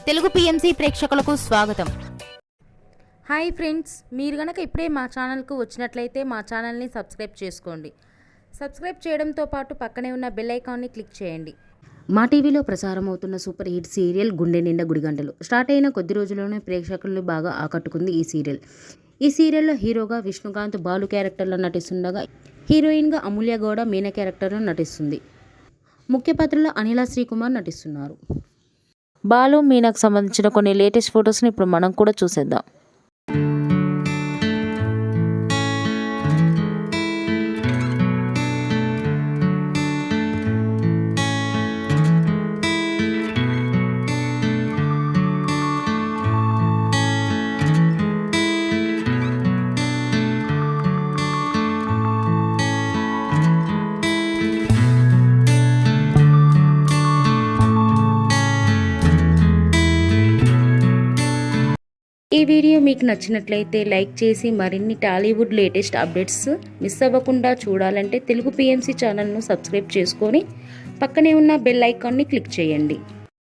Telugu PMC ప్రేక్షకులకు స్వాగతం. Hi friends, మీరు గనక ఇప్పుడే మా ఛానల్కు వచ్చినట్లయితే మా ఛానల్ని సబ్స్క్రైబ్ చేసుకోండి. సబ్స్క్రైబ్ చేయడంతో పాటు పక్కనే ఉన్న బెల్ ఐకాన్ని క్లిక్ చేయండి. మా టీవీలో ప్రసారం అవుతున్న సూపర్ హిట్ సీరియల్ గుండె నిండా గుడిగంటలు స్టార్ట్ అయిన కొద్ది రోజుల్లోనే ప్రేక్షకులను బాగా ఆకట్టుకుంది ఈ సీరియల్. ఈ సీరియల్లో హీరోగా విష్ణుకాంత్ బాలు క్యారెక్టర్లో నటిస్తుండగా హీరోయిన్గా అమూల్య గౌడ మీనా క్యారెక్టర్లో నటిస్తుంది. ముఖ్య పాత్రలో అనిల శ్రీకుమార్ నటిస్తున్నారు. బాలు మీనాకు సంబంధించిన కొన్ని లేటెస్ట్ ఫొటోస్ని ఇప్పుడు మనం కూడా చూసేద్దాం. ఈ వీడియో మీకు నచ్చినట్లయితే లైక్ చేసి మరిన్ని టాలీవుడ్ లేటెస్ట్ అప్డేట్స్ మిస్ అవ్వకుండా చూడాలంటే తెలుగు పిఎంసి ఛానల్ను సబ్స్క్రైబ్ చేసుకొని పక్కనే ఉన్న బెల్ ఐకాన్ని క్లిక్ చేయండి.